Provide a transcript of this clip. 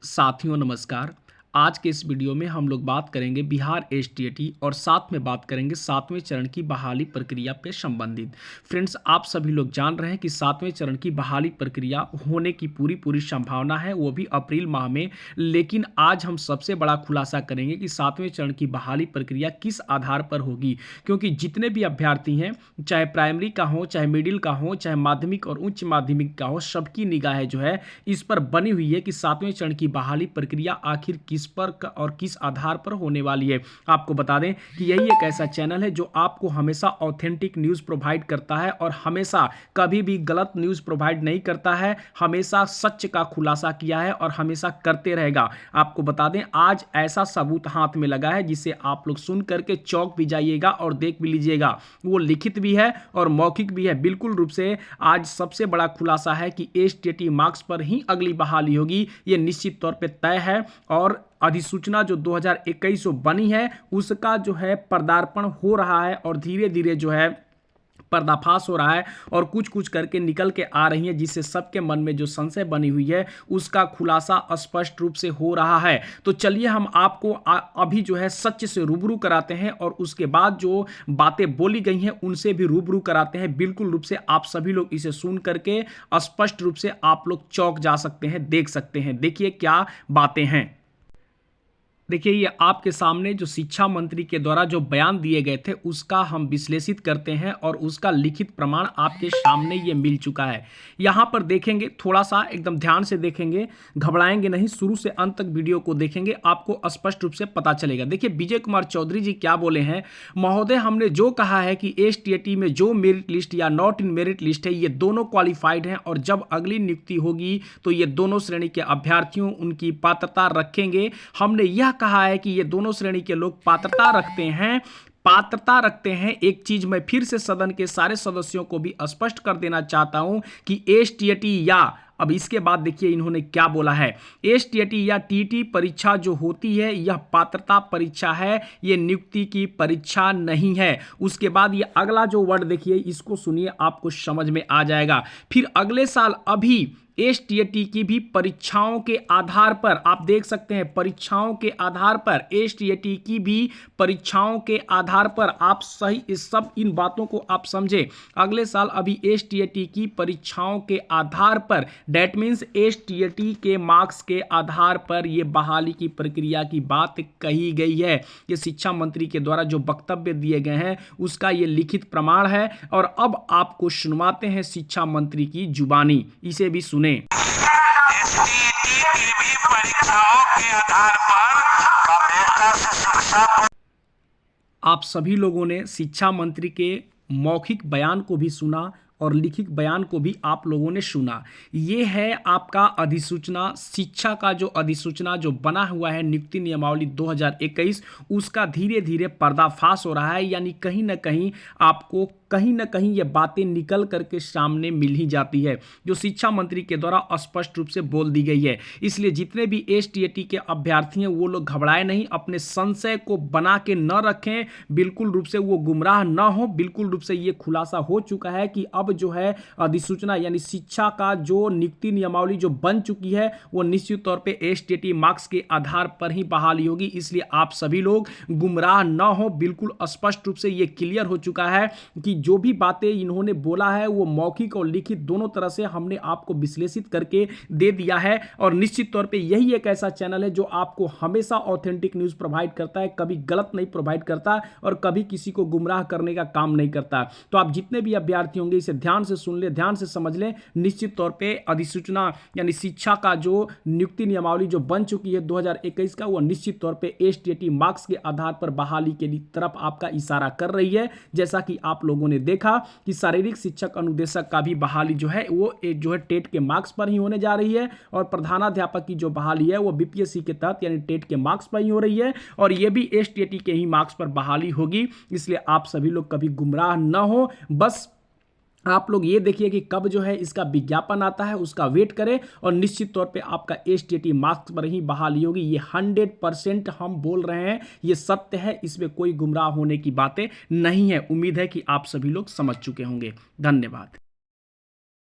साथियों नमस्कार। आज के इस वीडियो में हम लोग बात करेंगे बिहार एसटीईटी और साथ में बात करेंगे 7वें चरण की बहाली प्रक्रिया पे संबंधित। फ्रेंड्स, आप सभी लोग जान रहे हैं कि 7वें चरण की बहाली प्रक्रिया होने की पूरी संभावना है, वो भी अप्रैल माह में। लेकिन आज हम सबसे बड़ा खुलासा करेंगे कि 7वें चरण की बहाली प्रक्रिया किस आधार पर होगी, क्योंकि जितने भी अभ्यर्थी हैं, चाहे प्राइमरी का हो, चाहे मिडिल का हो, चाहे माध्यमिक और उच्च माध्यमिक का हो, सबकी निगाहें जो है इस पर बनी हुई है कि 7वें चरण की बहाली प्रक्रिया आखिर किस पर और किस आधार पर होने वाली है। आपको बता दें कि यही एक ऐसा चैनल है जो आपको हमेशा ऑथेंटिक न्यूज़ प्रोवाइड करता है और हमेशा कभी भी गलत न्यूज़ प्रोवाइड नहीं करता है, हमेशा सच का खुलासा किया है और हमेशा करते रहेगा। आपको बता दें, आज ऐसा सबूत हाथ में लगा है जिसे आप लोग सुन करके चौंक भी जाइएगा और देख भी लीजिएगा। वो लिखित भी है और मौखिक भी है। बिल्कुल रूप से आज सबसे बड़ा खुलासा है कि एसटीईटी मार्क्स पर ही अगली बहाली होगी, ये निश्चित तौर पे तय है। और अधिसूचना जो 2021 बनी है उसका जो है पर्दार्पण हो रहा है और धीरे धीरे जो है पर्दाफाश हो रहा है और कुछ कुछ करके निकल के आ रही है, जिससे सबके मन में जो संशय बनी हुई है उसका खुलासा स्पष्ट रूप से हो रहा है। तो चलिए हम आपको अभी जो है सच से रूबरू कराते हैं और उसके बाद जो बातें बोली गई हैं उनसे भी रूबरू कराते हैं। बिल्कुल रूप से आप सभी लोग इसे सुन करके स्पष्ट रूप से आप लोग चौंक जा सकते हैं, देख सकते हैं। देखिए क्या बातें हैं। देखिए, ये आपके सामने जो शिक्षा मंत्री के द्वारा जो बयान दिए गए थे उसका हम विश्लेषित करते हैं और उसका लिखित प्रमाण आपके सामने ये मिल चुका है। यहाँ पर देखेंगे, थोड़ा सा एकदम ध्यान से देखेंगे, घबराएंगे नहीं, शुरू से अंत तक वीडियो को देखेंगे, आपको स्पष्ट रूप से पता चलेगा। देखिए, विजय कुमार चौधरी जी क्या बोले हैं। महोदय, हमने जो कहा है कि एसटीईटी में जो मेरिट लिस्ट या नॉट इन मेरिट लिस्ट है, ये दोनों क्वालिफाइड हैं और जब अगली नियुक्ति होगी तो ये दोनों श्रेणी के अभ्यर्थियों उनकी पात्रता रखेंगे। हमने यह कहा है कि ये दोनों श्रेणी के लोग पात्रता रखते हैं। एक चीज मैं फिर से सदन के सारे सदस्यों को भी स्पष्ट कर देना चाहता हूं कि एसटीईटी या अब इसके बाद देखिए इन्होंने क्या बोला है। एसटीईटी या टीटी परीक्षा जो होती है यह पात्रता परीक्षा है, यह नियुक्ति की परीक्षा नहीं है। उसके बाद ये अगला जो वर्ड देखिए, इसको सुनिए, आपको समझ में आ जाएगा। फिर अगले साल अभी एसटीईटी की भी परीक्षाओं के आधार पर, आप देख सकते हैं, परीक्षाओं के आधार पर, एसटीईटी की भी परीक्षाओं के आधार पर, आप सही इस सब इन बातों को आप समझे। अगले साल अभी एसटीईटी की परीक्षाओं के आधार पर, दैट मीन्स एसटीईटी के मार्क्स के आधार पर ये बहाली की प्रक्रिया की बात कही गई है। ये शिक्षा मंत्री के द्वारा जो वक्तव्य दिए गए हैं उसका ये लिखित प्रमाण है। और अब आपको सुनवाते हैं शिक्षा मंत्री की जुबानी, इसे भी सुने। एसटीईटी की भी परीक्षाओं के आधार पर गंभीरता से शिक्षा। आप सभी लोगों ने शिक्षा मंत्री के मौखिक बयान को भी सुना और लिखित बयान को भी आप लोगों ने सुना। ये है आपका अधिसूचना, शिक्षा का जो अधिसूचना जो बना हुआ है नियुक्ति नियमावली 2021, उसका धीरे धीरे पर्दाफाश हो रहा है। यानी कहीं ना कहीं आपको कहीं ना कहीं ये बातें निकल करके सामने मिल ही जाती है जो शिक्षा मंत्री के द्वारा स्पष्ट रूप से बोल दी गई है। इसलिए जितने भी एसटीईटी के अभ्यर्थी हैं वो लोग घबराए नहीं, अपने संशय को बना के न रखें, बिल्कुल रूप से वो गुमराह न हो। बिल्कुल रूप से ये खुलासा हो चुका है कि अब जो है अधिसूचना यानी शिक्षा का जो नियुक्ति नियमावली जो बन चुकी है वो निश्चित तौर पे एसटीईटी मार्क्स के आधार पर ही बहाली होगी। इसलिए आप सभी लोग गुमराह न हो, बिल्कुल स्पष्ट रूप से ये क्लियर हो चुका है कि जो भी बातें इन्होंने बोला है वो मौखिक और लिखित दोनों तरह से हमने आपको विश्लेषित करके दे दिया है। और निश्चित तौर पे यही एक ऐसा चैनल है जो आपको हमेशा ऑथेंटिक न्यूज़ प्रोवाइड करता है, कभी गलत नहीं प्रोवाइड करता और कभी किसी को गुमराह करने का काम नहीं करता। तो आप जितने भी अभ्यर्थी होंगे इसे ध्यान से सुन ले, ध्यान से समझ लें। निश्चित तौर पे अधिसूचना यानी शिक्षा का जो नियुक्ति नियमावली जो बन चुकी है 2021 का, वो निश्चित तौर पे एसटीईटी मार्क्स के आधार पर बहाली के तरफ आपका इशारा कर रही है। जैसा कि आप लोगों ने देखा कि शारीरिक शिक्षक अनुदेशक का भी बहाली जो है वो जो है टेट के मार्क्स पर ही होने जा रही है और प्रधानाध्यापक की जो बहाली है वो बीपीएससी के तहत यानी टेट के मार्क्स पर ही हो रही है और ये भी एसटीईटी के ही मार्क्स पर बहाली होगी। इसलिए आप सभी लोग कभी गुमराह न हो, बस आप लोग ये देखिए कि कब जो है इसका विज्ञापन आता है, उसका वेट करें और निश्चित तौर पे आपका एसटीईटी मार्क्स पर ही बहाली होगी। ये 100% हम बोल रहे हैं, ये सत्य है, इसमें कोई गुमराह होने की बातें नहीं है। उम्मीद है कि आप सभी लोग समझ चुके होंगे। धन्यवाद।